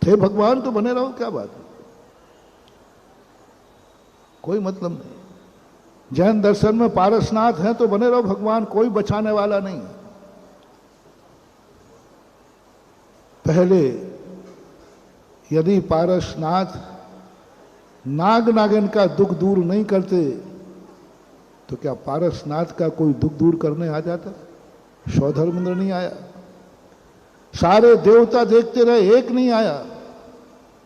थे भगवान तो बने रहो, क्या बात है, कोई मतलब नहीं। जैन दर्शन में पारसनाथ हैं तो बने रहो भगवान, कोई बचाने वाला नहीं। पहले यदि पारसनाथ नाग नागिन का दुख दूर नहीं करते तो क्या पारसनाथ का कोई दुख दूर करने आ जाता? सौधर्मेंद्र नहीं आया, सारे देवता देखते रहे, एक नहीं आया।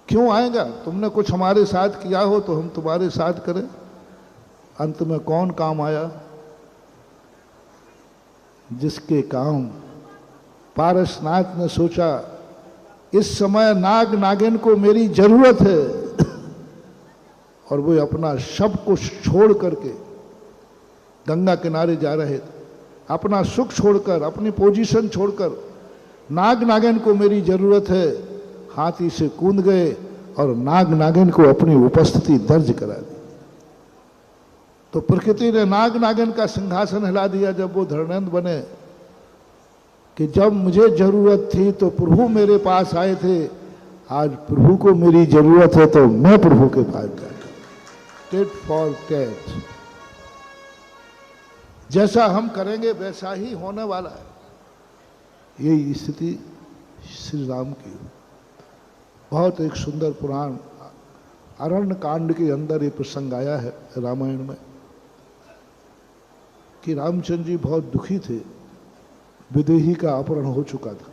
क्यों आएगा? तुमने कुछ हमारे साथ किया हो तो हम तुम्हारे साथ करें। अंत में कौन काम आया? जिसके काम पारसनाथ ने सोचा इस समय नाग नागिन को मेरी जरूरत है, और वो अपना सब कुछ छोड़ करके गंगा किनारे जा रहे थे, अपना सुख छोड़कर, अपनी पोजीशन छोड़कर, नाग नागिन को मेरी जरूरत है, हाथी से कूद गए और नाग नागिन को अपनी उपस्थिति दर्ज करा दी। तो प्रकृति ने नाग नागिन का सिंहासन हिला दिया जब वो धर्मेंद्र बने, कि जब मुझे जरूरत थी तो प्रभु मेरे पास आए थे, आज प्रभु को मेरी जरूरत है तो मैं प्रभु के पास जाता। टेट फॉर टेट, जैसा हम करेंगे वैसा ही होने वाला है। ये स्थिति श्री राम की। बहुत एक सुंदर पुराण अरण्य कांड के अंदर ये प्रसंग आया है रामायण में, कि रामचंद्र जी बहुत दुखी थे, विदेही का अपहरण हो चुका था,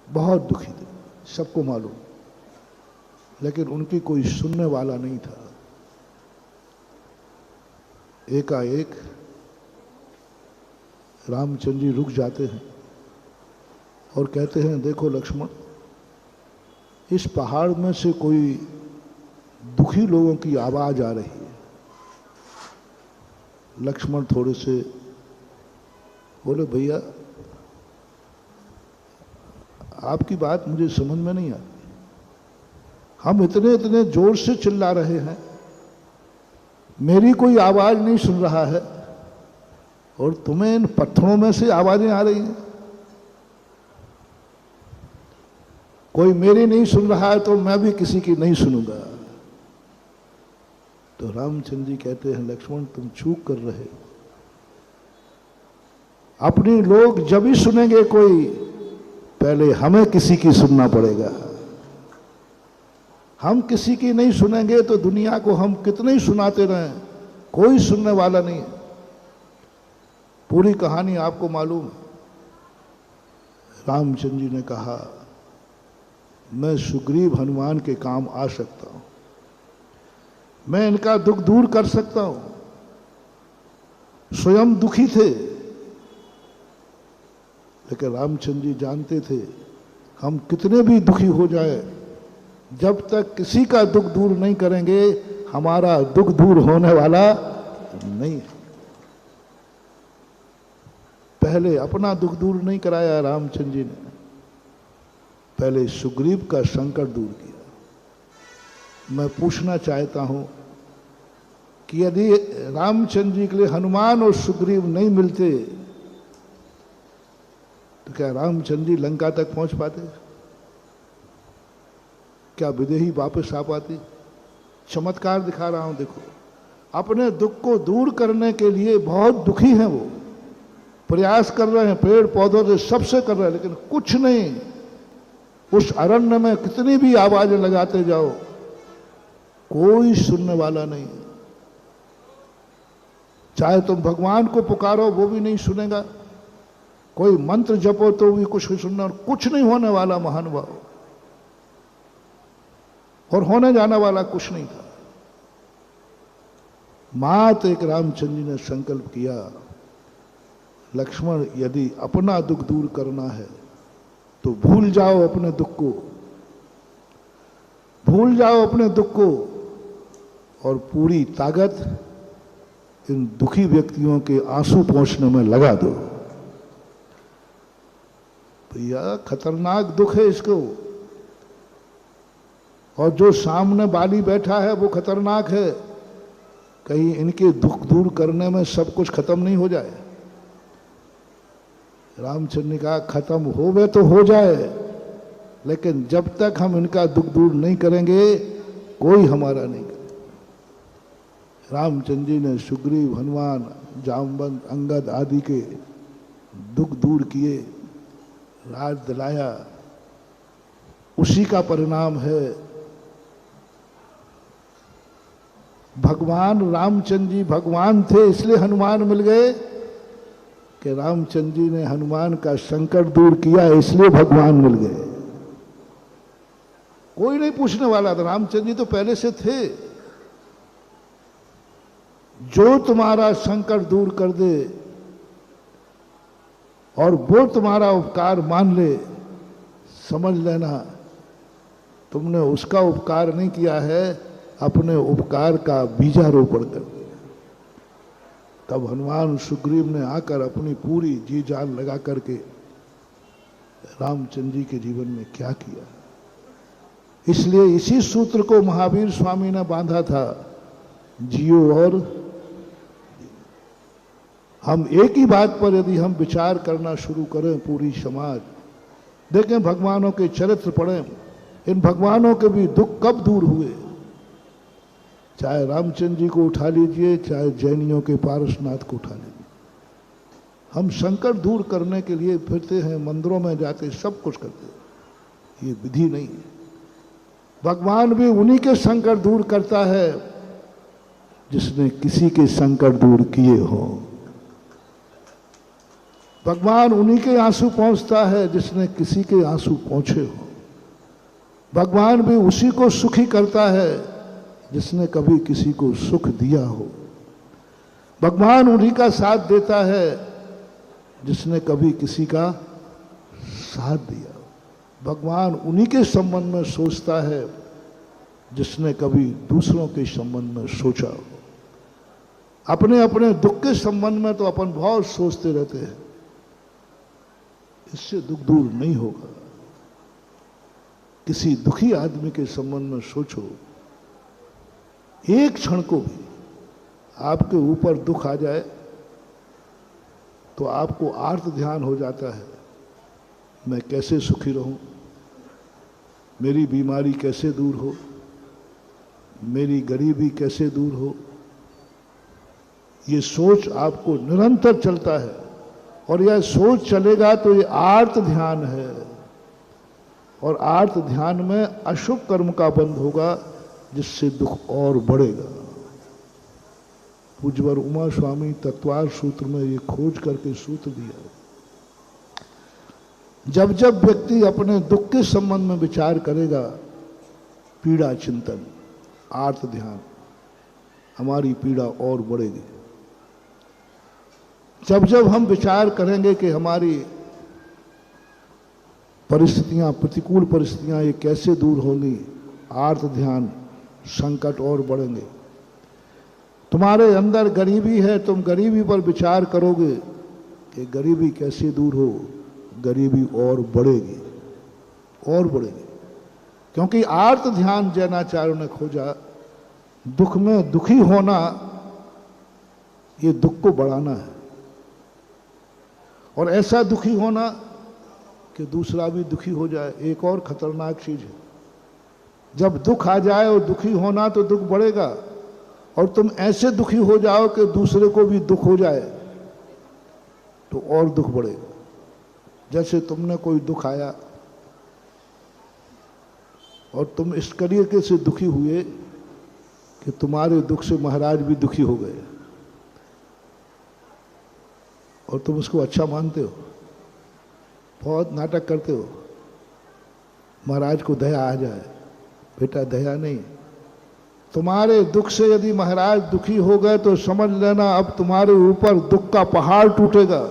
बहुत दुखी थे, सबको मालूम, लेकिन उनकी कोई सुनने वाला नहीं था। एकाएक रामचंद्र जी रुक जाते हैं और कहते हैं, देखो लक्ष्मण, इस पहाड़ में से कोई दुखी लोगों की आवाज आ रही है। लक्ष्मण थोड़े से बोले, भैया आपकी बात मुझे समझ में नहीं आती, हम इतने इतने जोर से चिल्ला रहे हैं, मेरी कोई आवाज नहीं सुन रहा है, और तुम्हें इन पत्थरों में से आवाजें आ रही हैं। कोई मेरी नहीं सुन रहा है तो मैं भी किसी की नहीं सुनूंगा। तो रामचंद्र जी कहते हैं, लक्ष्मण तुम चूक कर रहे हो, अपने लोग जब ही सुनेंगे कोई, पहले हमें किसी की सुनना पड़ेगा। हम किसी की नहीं सुनेंगे तो दुनिया को हम कितने ही सुनाते रहें, कोई सुनने वाला नहीं है। पूरी कहानी आपको मालूम है। रामचंद्र जी ने कहा, मैं सुग्रीव हनुमान के काम आ सकता हूं, मैं इनका दुख दूर कर सकता हूं। स्वयं दुखी थे, लेकिन रामचंद्र जी जानते थे हम कितने भी दुखी हो जाए, जब तक किसी का दुख दूर नहीं करेंगे हमारा दुख दूर होने वाला नहीं है। पहले अपना दुख दूर नहीं कराया रामचंद्र जी ने, पहले सुग्रीव का संकट दूर किया। मैं पूछना चाहता हूं कि यदि रामचंद्र जी के लिए हनुमान और सुग्रीव नहीं मिलते तो क्या रामचंद्र जी लंका तक पहुंच पाते? क्या विदेही वापस आ पाती? चमत्कार दिखा रहा हूं, देखो। अपने दुख को दूर करने के लिए बहुत दुखी हैं वो, प्रयास कर रहे हैं, पेड़ पौधों से सबसे कर रहे हैं, लेकिन कुछ नहीं। उस अरण्य में कितनी भी आवाजें लगाते जाओ, कोई सुनने वाला नहीं। चाहे तुम भगवान को पुकारो वो भी नहीं सुनेगा, कोई मंत्र जपो तो भी कुछ सुनना, और कुछ नहीं होने वाला महानुभाव, और होने जाने वाला कुछ नहीं था। मात एक रामचंद्र जी ने संकल्प किया, लक्ष्मण यदि अपना दुख दूर करना है तो भूल जाओ अपने दुख को, भूल जाओ अपने दुख को, और पूरी ताकत इन दुखी व्यक्तियों के आंसू पोंछने में लगा दो। भैया खतरनाक दुख है इसको, और जो सामने बाली बैठा है वो खतरनाक है, कहीं इनके दुख दूर करने में सब कुछ खत्म नहीं हो जाए। रामचंद्र ने कहा, खत्म होवे तो हो जाए, लेकिन जब तक हम इनका दुख दूर नहीं करेंगे कोई हमारा नहीं करेगा। रामचंद्र जी ने सुग्रीव, हनुमान, जामवंत, अंगद आदि के दुख दूर किए, राज दिलाया, उसी का परिणाम है। भगवान रामचंद्र जी भगवान थे इसलिए हनुमान मिल गए कि रामचंद्र जी ने हनुमान का संकट दूर किया इसलिए भगवान मिल गए। कोई नहीं पूछने वाला था, रामचंद्र जी तो पहले से थे। जो तुम्हारा संकट दूर कर दे और वो तुम्हारा उपकार मान ले, समझ लेना तुमने उसका उपकार नहीं किया है, अपने उपकार का बीजारोपण कर दिया। तब हनुमान सुग्रीव ने आकर अपनी पूरी जी जान लगा करके रामचंद्र जी के जीवन में क्या किया। इसलिए इसी सूत्र को महावीर स्वामी ने बांधा था, जियो और हम एक ही बात पर यदि हम विचार करना शुरू करें, पूरी समाज देखें, भगवानों के चरित्र पढ़ें, इन भगवानों के भी दुख कब दूर हुए। चाहे रामचंद्र जी को उठा लीजिए, चाहे जैनियों के पारसनाथ को उठा लीजिए, हम संकट दूर करने के लिए फिरते हैं, मंदिरों में जाते, सब कुछ करते हैं। ये विधि नहीं है। भगवान भी उन्हीं के संकट दूर करता है जिसने किसी के संकट दूर किए हो। भगवान उन्हीं के आंसू पहुंचता है जिसने किसी के आंसू पहुंचे हो। भगवान भी उसी को सुखी करता है जिसने कभी किसी को सुख दिया हो। भगवान उन्हीं का साथ देता है जिसने कभी किसी का साथ दिया हो। भगवान उन्हीं के संबंध में सोचता है जिसने कभी दूसरों के संबंध में सोचा हो। अपने अपने दुख के संबंध में तो अपन बहुत सोचते रहते हैं, इससे दुख दूर नहीं होगा। किसी दुखी आदमी के संबंध में सोचो, एक क्षण को भी आपके ऊपर दुख आ जाए तो आपको आर्त ध्यान हो जाता है, मैं कैसे सुखी रहूं, मेरी बीमारी कैसे दूर हो, मेरी गरीबी कैसे दूर हो। ये सोच आपको निरंतर चलता है और यह सोच चलेगा तो ये आर्त ध्यान है। और आर्त ध्यान में अशुभ कर्म का बंध होगा जिससे दुख और बढ़ेगा। पूज्यवर उमा स्वामी तत्वार सूत्र में ये खोज करके सूत्र दिया, जब जब व्यक्ति अपने दुख के संबंध में विचार करेगा, पीड़ा चिंतन, आर्त ध्यान, हमारी पीड़ा और बढ़ेगी। जब जब हम विचार करेंगे कि हमारी परिस्थितियां, प्रतिकूल परिस्थितियां ये कैसे दूर होंगी, आर्त ध्यान, संकट और बढ़ेंगे। तुम्हारे अंदर गरीबी है, तुम गरीबी पर विचार करोगे कि गरीबी कैसे दूर हो, गरीबी और बढ़ेगी और बढ़ेगी। क्योंकि आर्त ध्यान जैनाचार्यों ने खोजा, दुख में दुखी होना ये दुख को बढ़ाना है, और ऐसा दुखी होना कि दूसरा भी दुखी हो जाए, एक और खतरनाक चीज है। जब दुख आ जाए और दुखी होना तो दुख बढ़ेगा, और तुम ऐसे दुखी हो जाओ कि दूसरे को भी दुख हो जाए तो और दुख बढ़ेगा। जैसे तुमने कोई दुख आया और तुम इस तरीके से दुखी हुए कि तुम्हारे दुख से महाराज भी दुखी हो गए, और तुम उसको अच्छा मानते हो, बहुत नाटक करते हो, महाराज को दया आ जाए। बेटा दया नहीं, तुम्हारे दुख से यदि महाराज दुखी हो गए तो समझ लेना अब तुम्हारे ऊपर दुख का पहाड़ टूटेगा।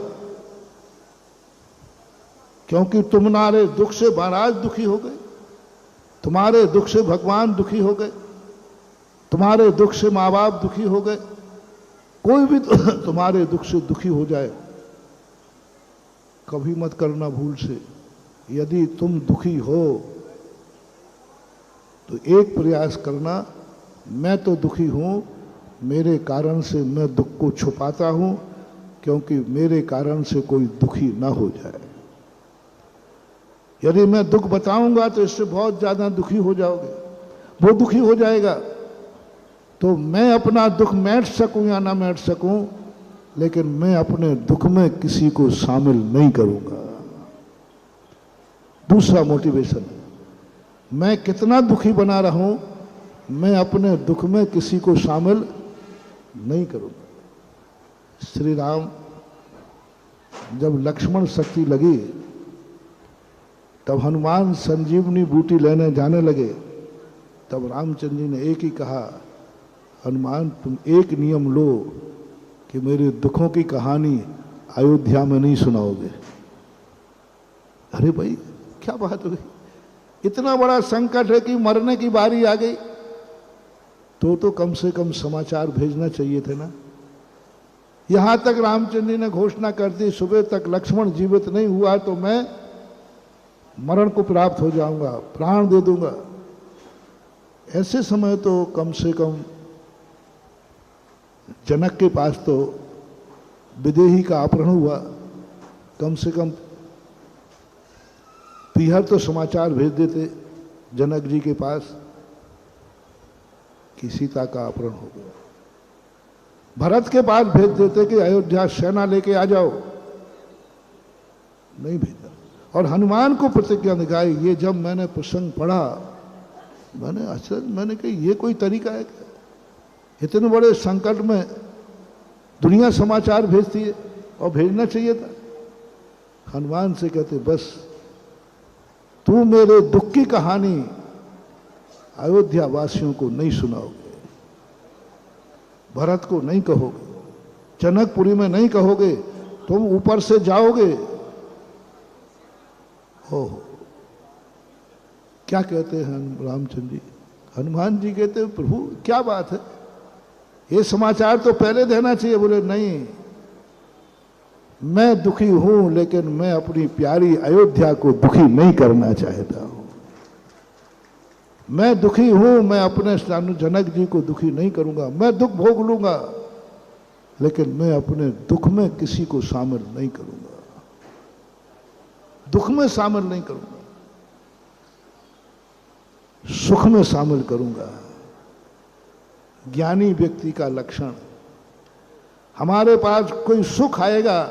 क्योंकि तुम्हारे दुख से महाराज दुखी हो गए, तुम्हारे दुख से भगवान दुखी हो गए, तुम्हारे दुख से माँ बाप दुखी हो गए। कोई भी तुम्हारे दुख से दुखी हो जाए, कभी मत करना भूल से, यदि तुम दुखी हो तो एक प्रयास करना, मैं तो दुखी हूं, मेरे कारण से मैं दुख को छुपाता हूं, क्योंकि मेरे कारण से कोई दुखी ना हो जाए। यदि मैं दुख बताऊंगा तो इससे बहुत ज़्यादा दुखी हो जाओगे, वो दुखी हो जाएगा। तो मैं अपना दुख मैट सकूं या ना मैट सकूं, लेकिन मैं अपने दुख में किसी को शामिल नहीं करूंगा। दूसरा मोटिवेशन, मैं कितना दुखी बना रहूं, मैं अपने दुख में किसी को शामिल नहीं करूंगा। श्री राम जब लक्ष्मण शक्ति लगी, तब हनुमान संजीवनी बूटी लेने जाने लगे। तब रामचंद्र जी ने एक ही कहा, हनुमान तुम एक नियम लो कि मेरे दुखों की कहानी अयोध्या में नहीं सुनाओगे। अरे भाई क्या बात हो गई, इतना बड़ा संकट है कि मरने की बारी आ गई, तो कम से कम समाचार भेजना चाहिए थे ना। यहां तक रामचंद्र जी ने घोषणा कर दी, सुबह तक लक्ष्मण जीवित नहीं हुआ तो मैं मरण को प्राप्त हो जाऊंगा, प्राण दे दूंगा। ऐसे समय तो कम से कम जनक के पास तो विदेही का अपहरण हुआ, कम से कम पीहर तो समाचार भेज देते जनक जी के पास कि सीता का अपहरण हो गया। भरत के पास भेज देते कि अयोध्या सेना लेके आ जाओ, नहीं भेजा। और हनुमान को प्रतिज्ञा दिखाई। ये जब मैंने प्रसंग पढ़ा, मैंने कहा ये कोई तरीका है क्या? इतने बड़े संकट में दुनिया समाचार भेजती है, और भेजना चाहिए था। हनुमान से कहते बस तू मेरे दुख की कहानी अयोध्या वासियों को नहीं सुनाओगे, भरत को नहीं कहोगे, जनकपुरी में नहीं कहोगे, तुम ऊपर से जाओगे। ओह क्या कहते हैं रामचंद्र जी? हनुमान जी कहते प्रभु क्या बात है, ये समाचार तो पहले देना चाहिए। बोले नहीं, मैं दुखी हूं लेकिन मैं अपनी प्यारी अयोध्या को दुखी नहीं करना चाहता हूं। मैं दुखी हूं, मैं अपने जनक जी को दुखी नहीं करूंगा। मैं दुख भोग लूंगा लेकिन मैं अपने दुख में किसी को शामिल नहीं करूंगा, दुख में शामिल नहीं करूंगा, सुख में शामिल करूंगा। ज्ञानी व्यक्ति का लक्षण, हमारे पास कोई सुख आएगा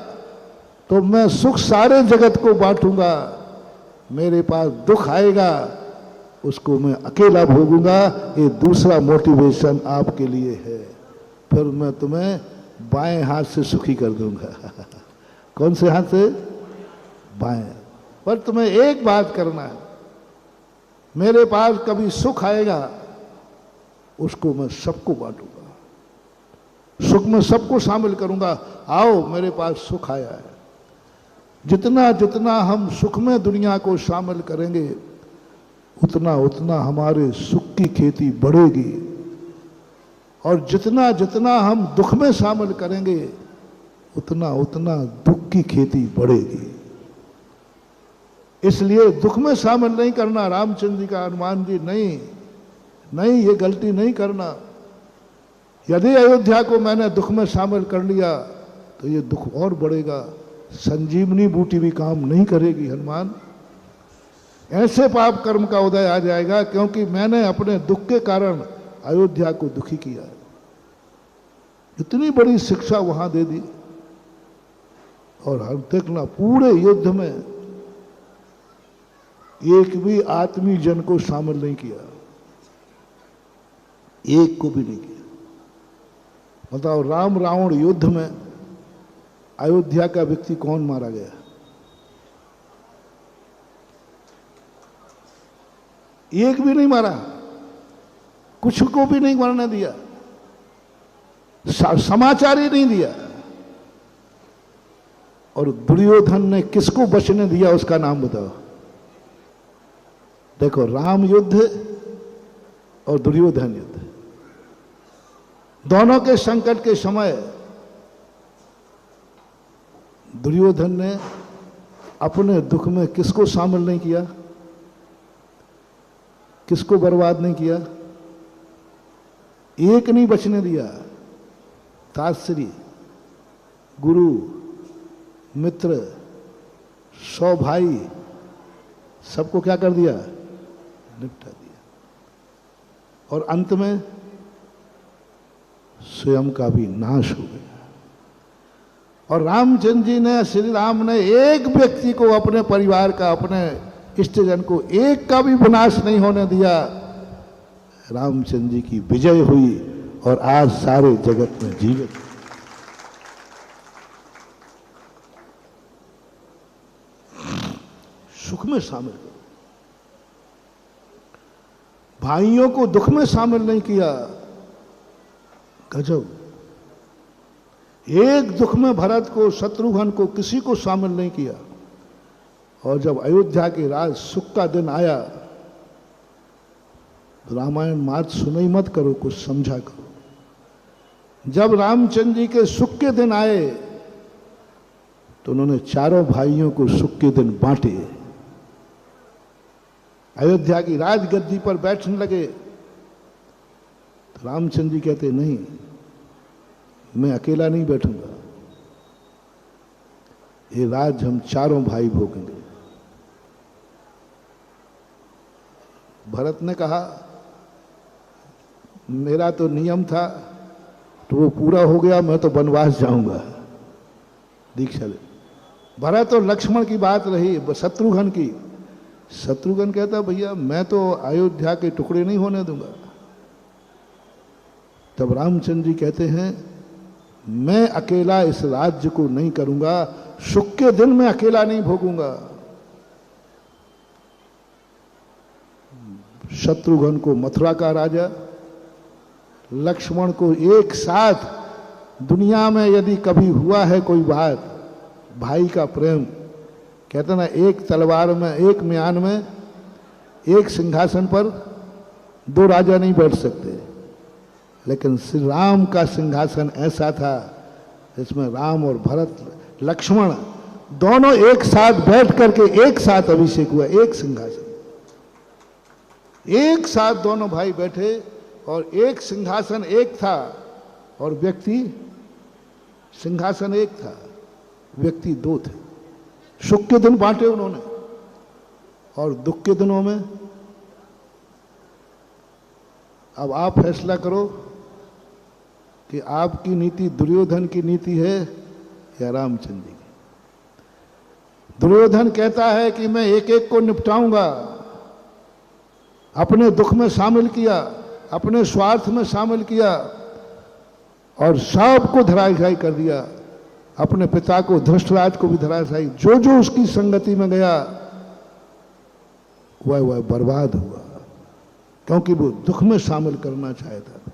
तो मैं सुख सारे जगत को बांटूंगा, मेरे पास दुख आएगा उसको मैं अकेला भोगूंगा। ये दूसरा मोटिवेशन आपके लिए है। फिर मैं तुम्हें बाएं हाथ से सुखी कर दूंगा। कौन से हाथ से? बाएं। पर तुम्हें एक बात करना है, मेरे पास कभी सुख आएगा उसको मैं सबको बांटूंगा, सुख में सबको शामिल करूंगा। आओ मेरे पास सुख आया है। जितना जितना हम सुख में दुनिया को शामिल करेंगे उतना उतना हमारे सुख की खेती बढ़ेगी, और जितना जितना हम दुख में शामिल करेंगे उतना उतना दुख की खेती बढ़ेगी। इसलिए दुख में शामिल नहीं करना। रामचंद्र जी का, हनुमान जी नहीं नहीं, ये गलती नहीं करना। यदि अयोध्या को मैंने दुख में शामिल कर लिया तो ये दुख और बढ़ेगा, संजीवनी बूटी भी काम नहीं करेगी। हनुमान, ऐसे पाप कर्म का उदय आ जाएगा क्योंकि मैंने अपने दुख के कारण अयोध्या को दुखी किया। इतनी बड़ी शिक्षा वहां दे दी, और हम देखना पूरे युद्ध में एक भी आत्मी जन को शामिल नहीं किया, एक को भी नहीं किया। बताओ, राम रावण युद्ध में अयोध्या का व्यक्ति कौन मारा गया? एक भी नहीं मारा, कुछ को भी नहीं मरने दिया, समाचार ही नहीं दिया। और दुर्योधन ने किसको बचने दिया उसका नाम बताओ। देखो, राम युद्ध और दुर्योधन युद्ध, दोनों के संकट के समय दुर्योधन ने अपने दुख में किसको शामिल नहीं किया, किसको बर्बाद नहीं किया, एक नहीं बचने दिया। ताश्री, गुरु, मित्र, 100 भाई सबको क्या कर दिया, निपटा दिया। और अंत में स्वयं का भी नाश हो गया। और रामचंद्र जी ने, श्री राम ने एक व्यक्ति को, अपने परिवार का, अपने इष्टजन को एक का भी विनाश नहीं होने दिया। रामचंद्र जी की विजय हुई और आज सारे जगत में जीवित। सुख में शामिल करो, भाइयों को दुख में शामिल नहीं किया। गजब। एक दुख में भरत को, शत्रुघ्न को, किसी को शामिल नहीं किया। और जब अयोध्या के राज सुख का दिन आया, तो रामायण मात सुनो ही मत करो, कुछ समझा करो। जब रामचंद्र जी के सुख के दिन आए तो उन्होंने चारों भाइयों को सुख के दिन बांटे। अयोध्या की राजगद्दी पर बैठने लगे तो रामचंद्र जी कहते नहीं, मैं अकेला नहीं बैठूंगा, ये राज हम चारों भाई भोगेंगे। भरत ने कहा मेरा तो नियम था तो वो पूरा हो गया, मैं तो वनवास जाऊंगा, दीक्षा ले। भरत और लक्ष्मण की बात रही, शत्रुघ्न की। शत्रुघ्न कहता भैया मैं तो अयोध्या के टुकड़े नहीं होने दूंगा। तब रामचंद्र जी कहते हैं मैं अकेला इस राज्य को नहीं करूंगा, सुख के दिन मैं अकेला नहीं भोगूंगा। शत्रुघ्न को मथुरा का राजा, लक्ष्मण को एक साथ, दुनिया में यदि कभी हुआ है कोई बात, भाई का प्रेम, कहते ना एक तलवार में, एक म्यान में, एक सिंहासन पर दो राजा नहीं बैठ सकते। लेकिन श्री राम का सिंहासन ऐसा था जिसमें राम और भरत, लक्ष्मण दोनों एक साथ बैठ करके एक साथ अभिषेक हुआ। एक सिंहासन, एक साथ दोनों भाई बैठे और एक सिंहासन एक था और व्यक्ति, सिंहासन एक था, व्यक्ति दो थे। सुख के दिन बांटे उन्होंने और दुख के दिनों में। अब आप फैसला करो कि आपकी नीति दुर्योधन की नीति है या रामचंद्र जी की। दुर्योधन कहता है कि मैं एक एक को निपटाऊंगा, अपने दुख में शामिल किया, अपने स्वार्थ में शामिल किया और सबको धराशायी कर दिया। अपने पिता को, धृष्टराज को भी धराशायी, जो जो उसकी संगति में गया वह बर्बाद हुआ, क्योंकि वो दुख में शामिल करना चाहता था।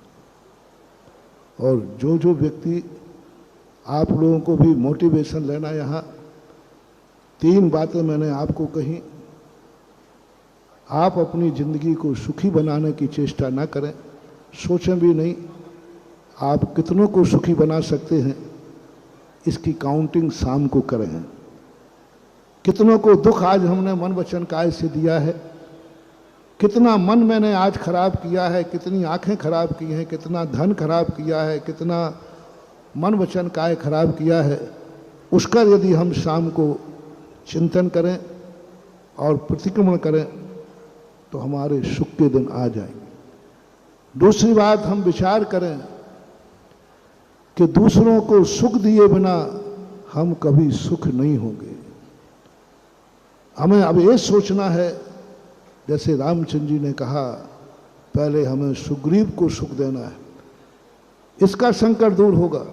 और जो जो व्यक्ति, आप लोगों को भी मोटिवेशन लेना, यहाँ 3 बातें मैंने आपको कही। आप अपनी जिंदगी को सुखी बनाने की चेष्टा ना करें, सोचें भी नहीं आप कितनों को सुखी बना सकते हैं, इसकी काउंटिंग शाम को करें। कितनों को दुख आज हमने मन वचन काय से दिया है, कितना मन मैंने आज खराब किया है, कितनी आंखें खराब की हैं, कितना धन खराब किया है, कितना मन वचन काय खराब किया है, उसका यदि हम शाम को चिंतन करें और प्रतिक्रमण करें तो हमारे सुख के दिन आ जाएंगे। दूसरी बात, हम विचार करें कि दूसरों को सुख दिए बिना हम कभी सुख नहीं होंगे। हमें अब ये सोचना है, जैसे रामचंद्र जी ने कहा, पहले हमें सुग्रीव को सुख देना है, इसका संकट दूर होगा।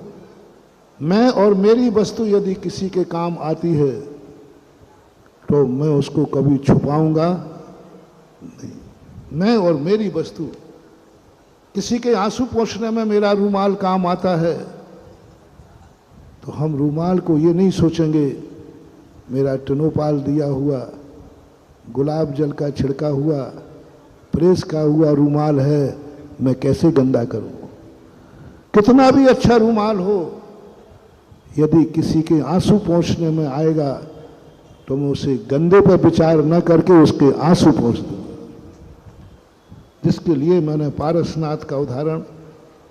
मैं और मेरी वस्तु यदि किसी के काम आती है तो मैं उसको कभी छुपाऊंगा नहीं। मैं और मेरी वस्तु, किसी के आंसू पोंछने में मेरा रूमाल काम आता है तो हम रूमाल को ये नहीं सोचेंगे मेरा टिनोपाल दिया हुआ, गुलाब जल का छिड़का हुआ, प्रेस का हुआ रूमाल है, मैं कैसे गंदा करूं। कितना भी अच्छा रूमाल हो, यदि किसी के आंसू पोंछने में आएगा तो मैं उसे गंदे पर विचार न करके उसके आंसू पोंछ दूंगा। जिसके लिए मैंने पारसनाथ का उदाहरण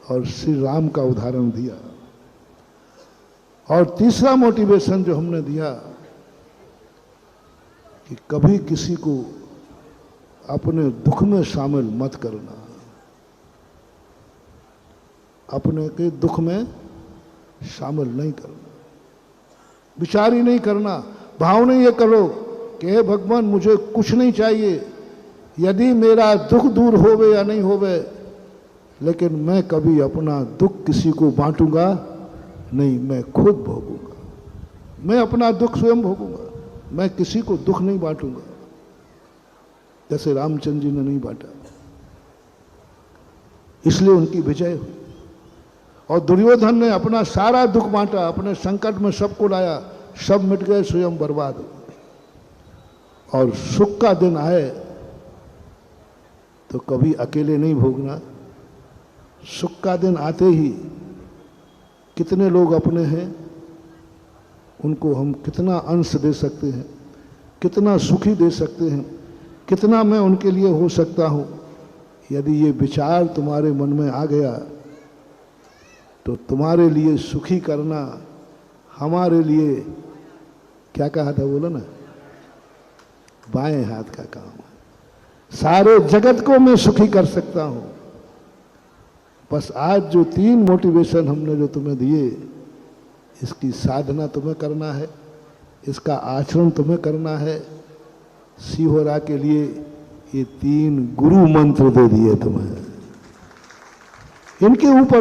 और श्री राम का उदाहरण दिया। और तीसरा मोटिवेशन जो हमने दिया कि कभी किसी को अपने दुख में शामिल मत करना, अपने के दुख में शामिल नहीं करना, विचार ही नहीं करना, भाव नहीं ये करो कि हे भगवान मुझे कुछ नहीं चाहिए, यदि मेरा दुख दूर होवे या नहीं होवे, लेकिन मैं कभी अपना दुख किसी को बांटूंगा नहीं, मैं खुद भोगूंगा, मैं अपना दुख स्वयं भोगूंगा, मैं किसी को दुख नहीं बांटूंगा, जैसे रामचंद्र जी ने नहीं बांटा, इसलिए उनकी विजय हुई। और दुर्योधन ने अपना सारा दुख बांटा, अपने संकट में सबको लाया, सब मिट गए, स्वयं बर्बाद हो गए। और सुख का दिन आए तो कभी अकेले नहीं भोगना, सुख का दिन आते ही कितने लोग अपने हैं, उनको हम कितना अंश दे सकते हैं, कितना सुखी दे सकते हैं, कितना मैं उनके लिए हो सकता हूँ। यदि ये विचार तुम्हारे मन में आ गया तो तुम्हारे लिए सुखी करना हमारे लिए, क्या कहा था बोलो ना, बाएं हाथ का काम है। सारे जगत को मैं सुखी कर सकता हूं। बस आज जो 3 मोटिवेशन हमने जो तुम्हें दिए, इसकी साधना तुम्हें करना है, इसका आचरण तुम्हें करना है। सिहोरा के लिए ये 3 गुरु मंत्र दे दिए तुम्हें, इनके ऊपर